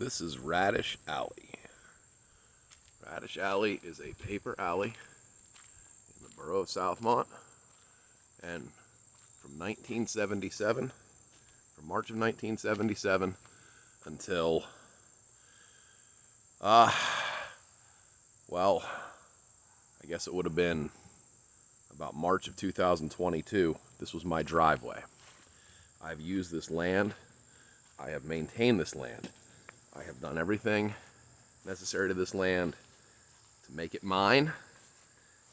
This is Radish Alley. Radish Alley is a paper alley in the borough of Southmont, and from 1977, from March of 1977 until, well, I guess it would have been about March of 2022, this was my driveway. I've used this land, I have maintained this land, I have done everything necessary to this land to make it mine,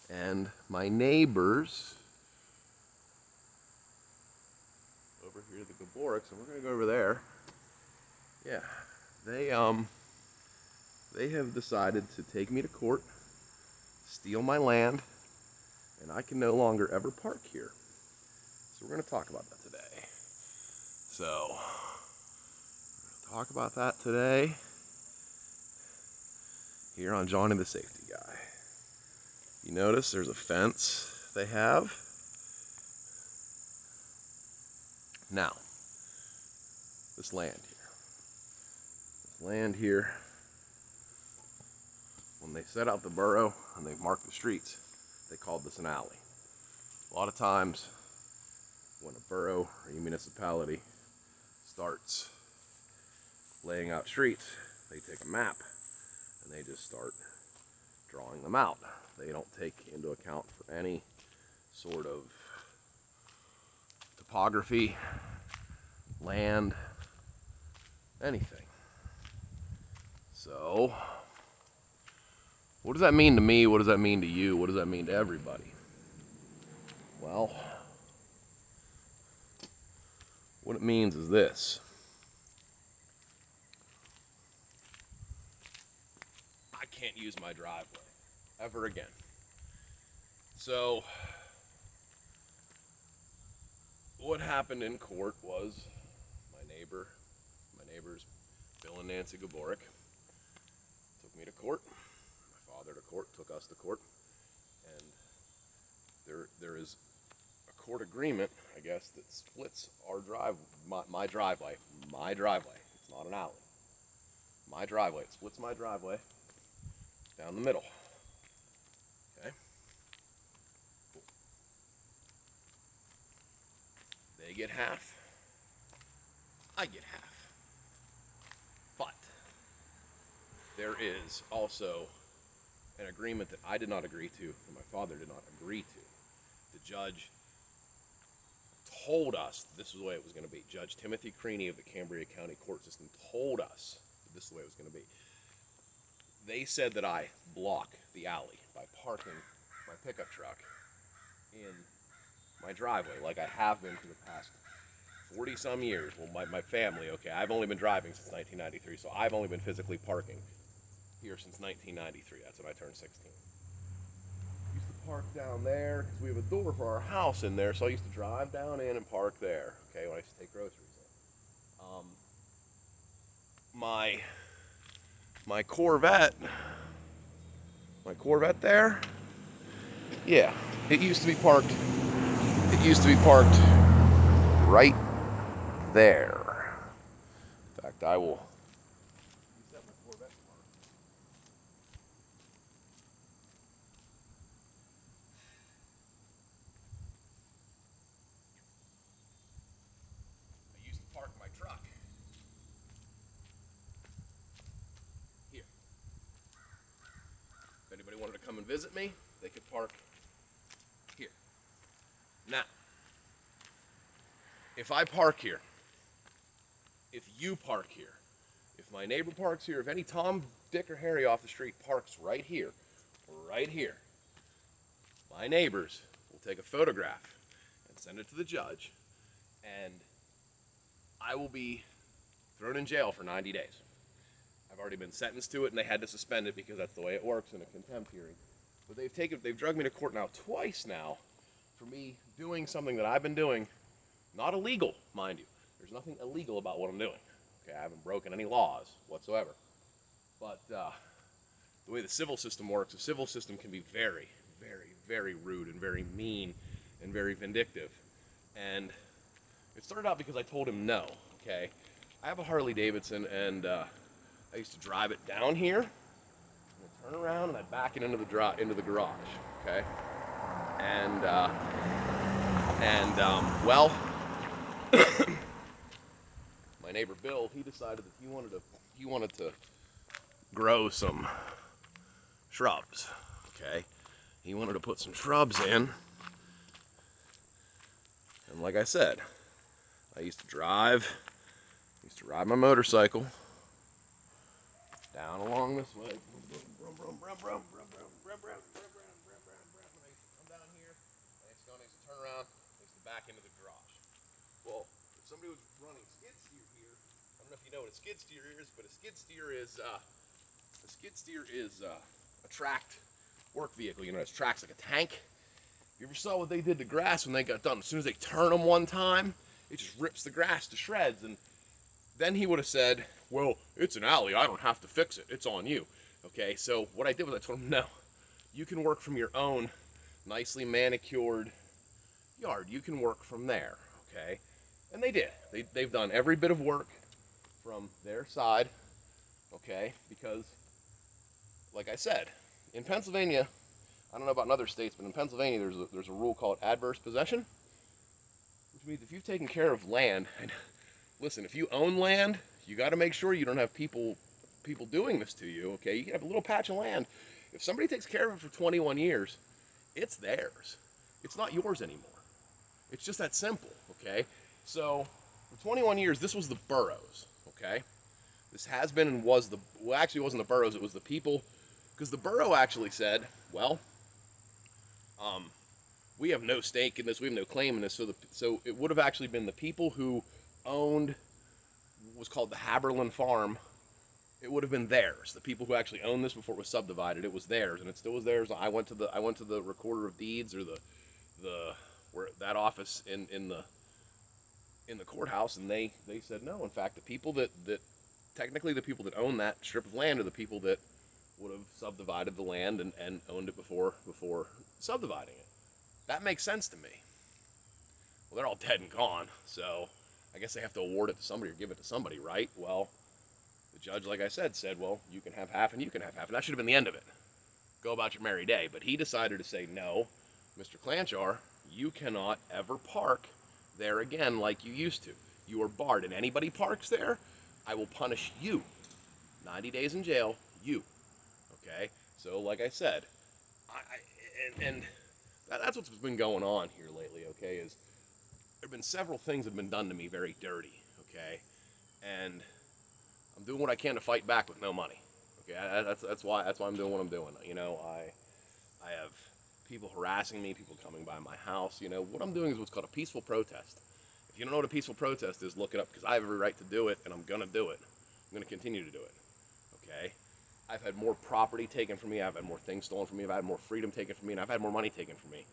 and my neighbors over here, the Gaboricks, and we're gonna go over there. Yeah, they have decided to take me to court, steal my land, and I can no longer ever park here. So we're gonna talk about that today. So, we're gonna talk about that today here on Johnny the Safety Guy. You notice there's a fence they have. Now, this land here, when they set out the borough and they marked the streets, they called this an alley. A lot of times when a borough or a municipality starts laying out streets, they take a map and they just start drawing them out. They don't take into account for any sort of topography, land, anything. So, what does that mean to me? What does that mean to you? What does that mean to everybody? Well, what it means is this. I can't use my driveway ever again. So, what happened in court was my neighbors, Bill and Nancy Gaborick, took me to court, my father to court, took us to court, and there is a court agreement, I guess, that splits our my driveway. It's not an alley. My driveway. It splits my driveway down the middle. Okay? Cool. They get half. I get half. But there is also an agreement that I did not agree to, and my father did not agree to. The judge told us this is the way it was going to be. Judge Timothy Creaney of the Cambria County Court System told us that this is the way it was going to be. They said that I block the alley by parking my pickup truck in my driveway like I have been for the past 40-some years. Well, my family, okay, I've only been driving since 1993, so I've only been physically parking here since 1993. That's when I turned 16. Used to park down there because we have a door for our house in there, so I used to drive down in and park there, okay, when I used to take groceries in. My Corvette there, yeah, it used to be parked right there. In fact, I will set my Corvette to work. I used to park my truck here. If anybody wanted to come and visit me, they could park here. Now, if I park here, if you park here, if my neighbor parks here, if any Tom, Dick, or Harry off the street parks right here, my neighbors will take a photograph and send it to the judge, and I will be thrown in jail for 90 days. I've already been sentenced to it, and they had to suspend it because that's the way it works in a contempt hearing. But they've drugged me to court now twice now for me doing something that I've been doing, not illegal, mind you. There's nothing illegal about what I'm doing. Okay, I haven't broken any laws whatsoever. But the way the civil system works, the civil system can be very, very, very rude and very mean and very vindictive. And it started out because I told him no, okay? I have a Harley Davidson, and I used to drive it down here, and I'd turn around, and I'd back it into the garage. Okay, and well, my neighbor Bill, he decided that he wanted to grow some shrubs. Okay, he wanted to put some shrubs in, and like I said, I used to ride my motorcycle down along this way. Come down here, and I used to turn around, I used to back into the garage. Well, if somebody was running skid steer here, I don't know if you know what a skid steer is, but a skid steer is a tracked work vehicle. You know, it tracks like a tank. You ever saw what they did to grass when they got done? As soon as they turn them one time, it just rips the grass to shreds. And then he would have said, well, it's an alley, I don't have to fix it, it's on you. Okay, so what I did was I told him, no, you can work from your own nicely manicured yard. You can work from there, okay? And they did. They've done every bit of work from their side, okay? Because, like I said, in Pennsylvania, I don't know about in other states, but in Pennsylvania there's a rule called adverse possession, which means if you've taken care of land, and listen, if you own land, you got to make sure you don't have people doing this to you, okay? You can have a little patch of land. If somebody takes care of it for 21 years, it's theirs. It's not yours anymore. It's just that simple, okay? So, for 21 years, this was the boroughs, okay? This has been and was well, actually it wasn't the boroughs, it was the people, because the borough actually said, well, we have no stake in this, we have no claim in this, so it would have actually been the people who owned what was called the Haberlin Farm. It would have been theirs. The people who actually owned this before it was subdivided, it was theirs, and it still was theirs. I went to the recorder of deeds, or that office in the courthouse, and they said no. In fact, the people that technically the people that own that strip of land are the people that would have subdivided the land and owned it before subdividing it. That makes sense to me. Well, they're all dead and gone, so I guess they have to award it to somebody or give it to somebody, right? Well, the judge, like I said, well, you can have half and you can have half, and that should have been the end of it. Go about your merry day. But he decided to say, no, Mr. Clanchar, you cannot ever park there again like you used to. You are barred, and anybody parks there, I will punish you. 90 days in jail, you. Okay? So, like I said, that's what's been going on here lately, okay, is there have been several things that have been done to me very dirty, okay? And I'm doing what I can to fight back with no money. Okay, that's why I'm doing what I'm doing. You know, I have people harassing me, people coming by my house. You know, what I'm doing is what's called a peaceful protest. If you don't know what a peaceful protest is, look it up, because I have every right to do it, and I'm gonna do it. I'm gonna continue to do it. Okay? I've had more property taken from me, I've had more things stolen from me, I've had more freedom taken from me, and I've had more money taken from me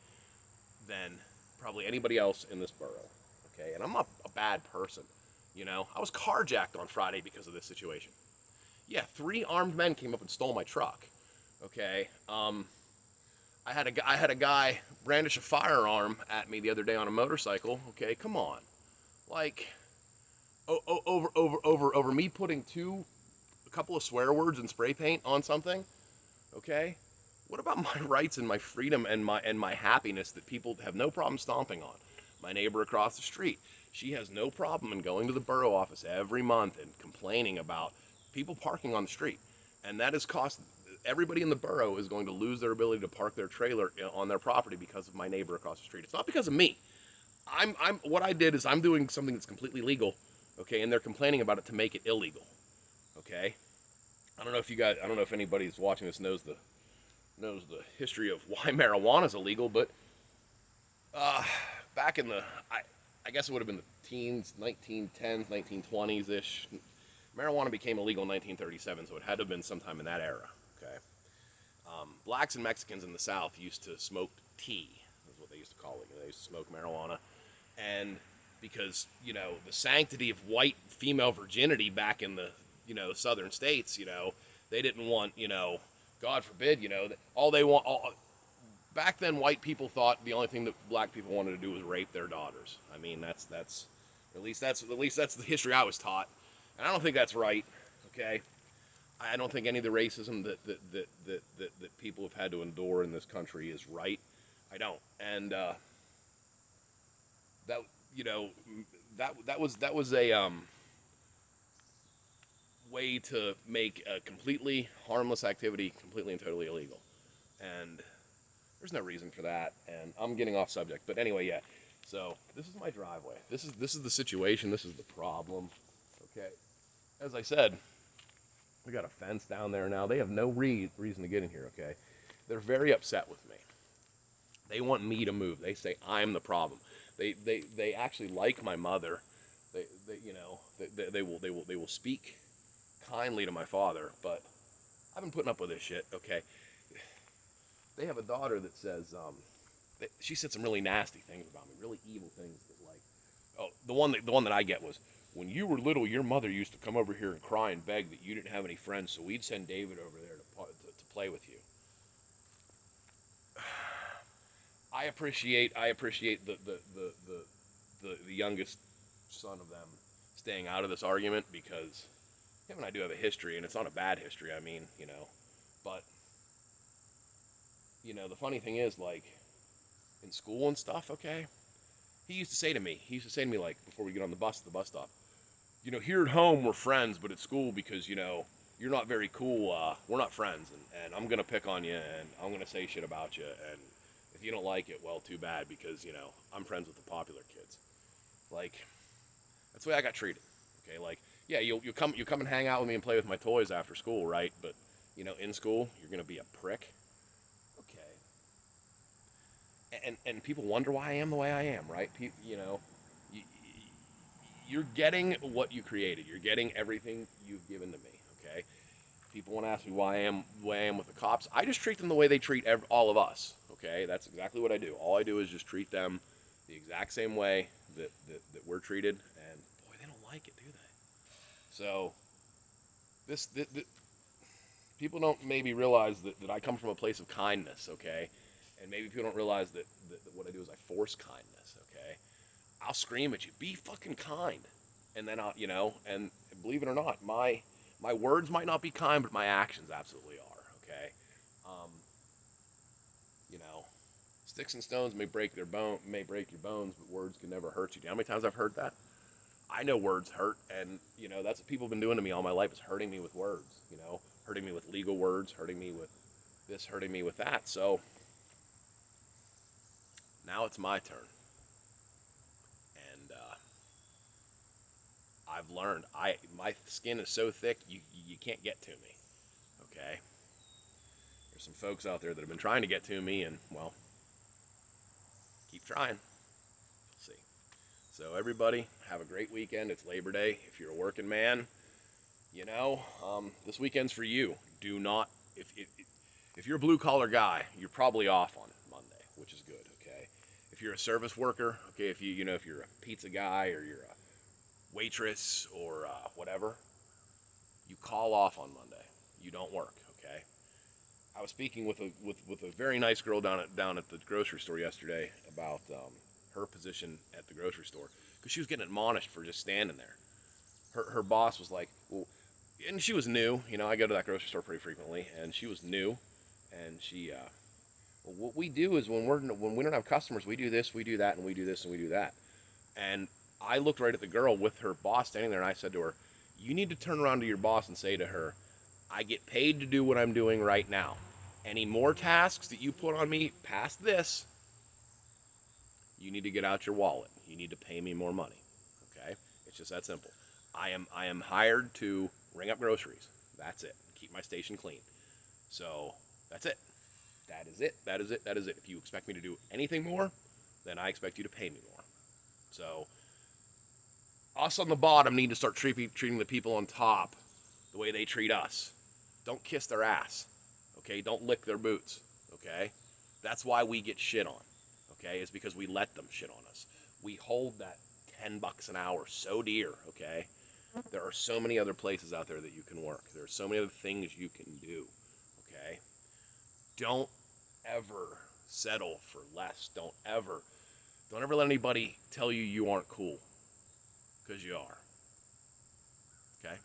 than probably anybody else in this borough. Okay? And I'm not a bad person. You know, I was carjacked on Friday because of this situation. Yeah, 3 armed men came up and stole my truck. Okay, I had a guy brandish a firearm at me the other day on a motorcycle. Okay, come on, like, over me putting a couple of swear words and spray paint on something. Okay, what about my rights and my freedom and my happiness that people have no problem stomping on? My neighbor across the street, she has no problem in going to the borough office every month and complaining about people parking on the street. And that has cost, everybody in the borough is going to lose their ability to park their trailer on their property because of my neighbor across the street. It's not because of me. What I did is I'm doing something that's completely legal, okay, and they're complaining about it to make it illegal, okay? I don't know if anybody who's watching this knows the history of why marijuana is illegal, but back in I guess it would have been the teens, 1910s, 1920s-ish. Marijuana became illegal in 1937, so it had to have been sometime in that era, okay? Blacks and Mexicans in the South used to smoke tea, is what they used to call it. You know, they used to smoke marijuana. And because, you know, the sanctity of white female virginity back in the, you know, southern states, you know, they didn't want, you know, God forbid, you know, back then white people thought the only thing that black people wanted to do was rape their daughters. I mean, that's at least that's the history I was taught. And I don't think that's right, okay? I don't think any of the racism that people have had to endure in this country is right. I don't. And that you know that was a way to make a completely harmless activity completely and totally illegal. And there's no reason for that. And I'm getting off subject, but anyway, yeah. So this is my driveway. This is the situation. This is the problem. Okay. As I said, we got a fence down there now. They have no reason to get in here. Okay. They're very upset with me. They want me to move. They say I'm the problem. They actually like my mother. They will speak kindly to my father, but I've been putting up with this shit. Okay. They have a daughter that says she said some really nasty things about me, really evil things that like. Oh, the one that I get was when you were little, your mother used to come over here and cry and beg that you didn't have any friends, so we'd send David over there to play with you. I appreciate the youngest son of them staying out of this argument because him and I do have a history, and it's not a bad history. I mean, but the funny thing is, like, in school and stuff, okay, he used to say to me, like, before we get on the bus at the bus stop, here at home we're friends, but at school, because, you're not very cool, we're not friends, and I'm going to pick on you, and I'm going to say shit about you, and if you don't like it, well, too bad, because, I'm friends with the popular kids. Like, that's the way I got treated, okay? Like, yeah, you come and hang out with me and play with my toys after school, right? But, in school, you're going to be a prick. And people wonder why I am the way I am, right? You're getting what you created. You're getting everything you've given to me, okay? People want to ask me why I am the way I am with the cops. I just treat them the way they treat all of us, okay? That's exactly what I do. All I do is just treat them the exact same way that we're treated, and boy, they don't like it, do they? So this people don't maybe realize that I come from a place of kindness, okay? And maybe people don't realize that what I do is I force kindness, okay? I'll scream at you, be fucking kind. And then and believe it or not, my words might not be kind, but my actions absolutely are, okay? Um, you know, Sticks and stones may break your bones, but words can never hurt you. Do you know how many times I've heard that? I know words hurt, and that's what people have been doing to me all my life, is hurting me with words, hurting me with legal words, hurting me with this, hurting me with that. So now it's my turn, and I've learned my skin is so thick you can't get to me. Okay, there's some folks out there that have been trying to get to me, and well, keep trying. We'll see. So everybody, have a great weekend. It's Labor Day. If you're a working man, this weekend's for you. Do not if you're a blue collar guy, you're probably off on Monday, which is good. Okay, if you're a service worker, okay, if if you're a pizza guy or you're a waitress or whatever, you call off on Monday. You don't work. Okay. I was speaking with a very nice girl down at the grocery store yesterday about her position at the grocery store, because she was getting admonished for just standing there. Her boss was like, well, and she was new. I go to that grocery store pretty frequently, and she was new, and she, well, what we do is when we don't have customers, we do this, we do that, and we do this, and we do that. And I looked right at the girl with her boss standing there, and I said to her, you need to turn around to your boss and say to her, I get paid to do what I'm doing right now. Any more tasks that you put on me past this, you need to get out your wallet. You need to pay me more money. Okay? It's just that simple. I am hired to ring up groceries. That's it. Keep my station clean. So that's it. That is it. That is it. That is it. If you expect me to do anything more, then I expect you to pay me more. So us on the bottom need to start treating the people on top the way they treat us. Don't kiss their ass. Okay? Don't lick their boots. Okay? That's why we get shit on. Okay? It's because we let them shit on us. We hold that $10 an hour so dear. Okay? There are so many other places out there that you can work. There are so many other things you can do. Okay? Don't ever settle for less. Don't ever let anybody tell you aren't cool, because you are. Okay?